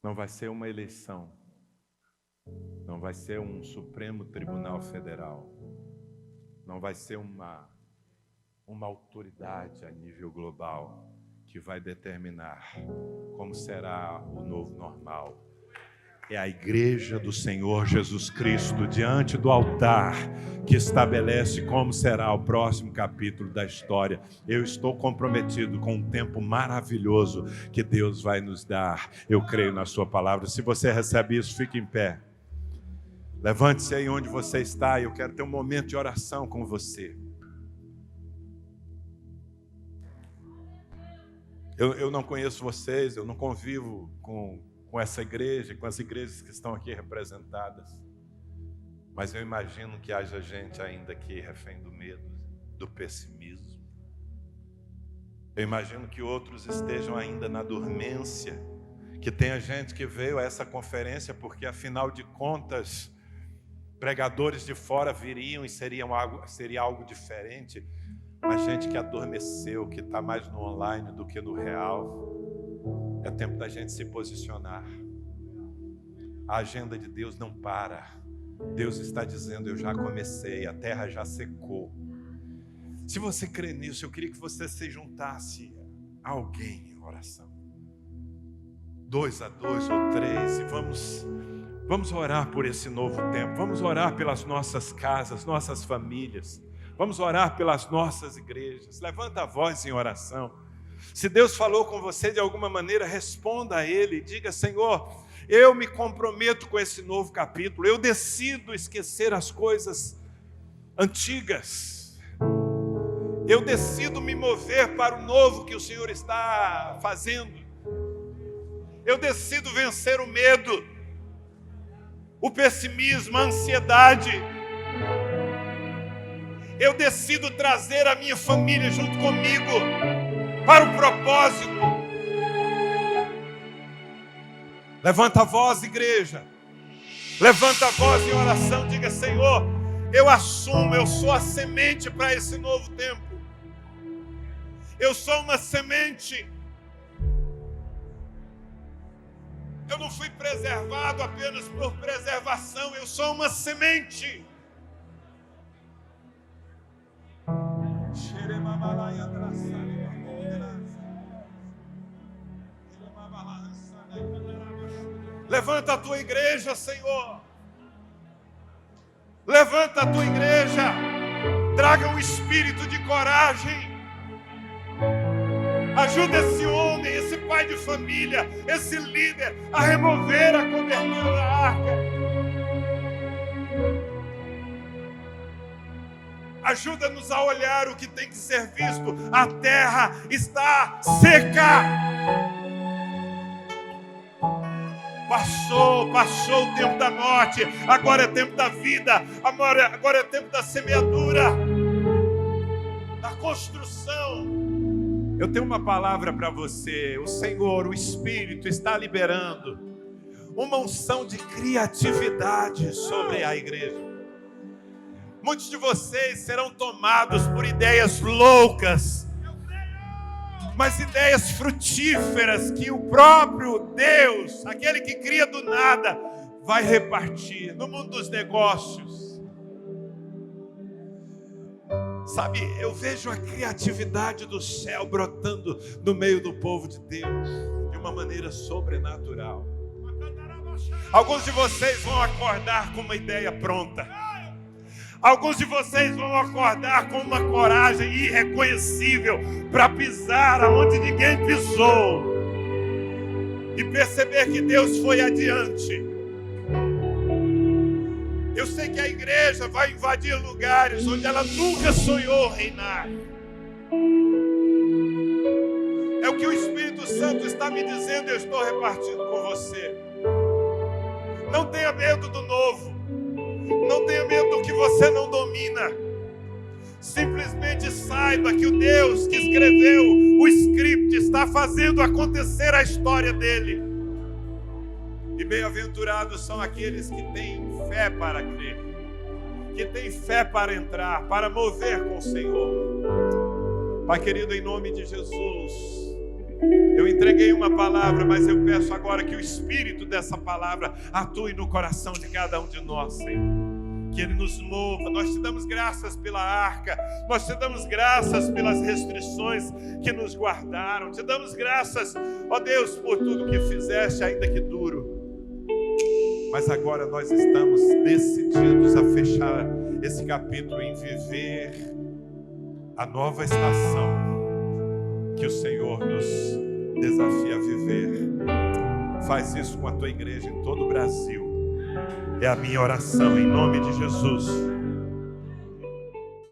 Não vai ser uma eleição, não vai ser um Supremo Tribunal Federal, não vai ser uma autoridade a nível global que vai determinar como será o novo normal. É a igreja do Senhor Jesus Cristo diante do altar que estabelece como será o próximo capítulo da história. Eu estou comprometido com um tempo maravilhoso que Deus vai nos dar. Eu creio na sua palavra. Se você recebe isso, fique em pé. Levante-se aí onde você está. Eu quero ter um momento de oração com você. Eu não conheço vocês, eu não convivo com essa igreja, com as igrejas que estão aqui representadas. Mas eu imagino que haja gente ainda aqui refém do medo, do pessimismo. Eu imagino que outros estejam ainda na dormência, que tenha gente que veio a essa conferência porque, afinal de contas, pregadores de fora viriam e seria algo diferente. Mas gente que adormeceu, que está mais no online do que no real. É tempo da gente se posicionar. A agenda de Deus não para. Deus está dizendo, eu já comecei, a terra já secou. Se você crê nisso, eu queria que você se juntasse a alguém em oração. 2 a 2 ou 3, e vamos orar por esse novo tempo. Vamos orar pelas nossas casas, nossas famílias. Vamos orar pelas nossas igrejas. Levanta a voz em oração. Se Deus falou com você de alguma maneira, responda a Ele. Diga, Senhor, eu me comprometo com esse novo capítulo. Eu decido esquecer as coisas antigas. Eu decido me mover para o novo que o Senhor está fazendo. Eu decido vencer o medo, o pessimismo, a ansiedade. Eu decido trazer a minha família junto comigo para o propósito. Levanta a voz, igreja. Levanta a voz em oração. Diga, Senhor, eu assumo, eu sou a semente para esse novo tempo. Eu sou uma semente. Eu não fui preservado apenas por preservação. Eu sou uma semente. Levanta a tua igreja, Senhor. Levanta a tua igreja. Traga um espírito de coragem. Ajuda esse homem, esse pai de família, esse líder a remover a cobertura da arca. Ajuda-nos a olhar o que tem que ser visto. A terra está seca. Passou o tempo da morte, agora é tempo da vida, agora é tempo da semeadura, da construção. Eu tenho uma palavra para você. O Senhor, o Espírito, está liberando uma unção de criatividade sobre a igreja. Muitos de vocês serão tomados por ideias loucas, mas ideias frutíferas que o próprio Deus, aquele que cria do nada, vai repartir no mundo dos negócios. Sabe, eu vejo a criatividade do céu brotando no meio do povo de Deus de uma maneira sobrenatural. Alguns de vocês vão acordar com uma ideia pronta. Alguns de vocês vão acordar com uma coragem irreconhecível para pisar aonde ninguém pisou. e perceber que Deus foi adiante. Eu sei que a igreja vai invadir lugares onde ela nunca sonhou reinar. É o que o Espírito Santo está me dizendo e eu estou repartindo com você. Não tenha medo do novo. Não tenha medo do que você não domina. Simplesmente saiba que o Deus que escreveu o script está fazendo acontecer a história dele. E bem-aventurados são aqueles que têm fé para crer, que têm fé para entrar, para mover com o Senhor. Pai querido, em nome de Jesus, eu entreguei uma palavra, mas eu peço agora que o Espírito dessa palavra atue no coração de cada um de nós, Senhor. Que Ele nos mova. Nós te damos graças pela arca, nós te damos graças pelas restrições que nos guardaram, te damos graças, ó Deus, por tudo que fizeste, ainda que duro. Mas agora nós estamos decididos a fechar esse capítulo em viver a nova estação que o Senhor nos desafia a viver. Faz isso com a tua igreja em todo o Brasil. É a minha oração em nome de Jesus.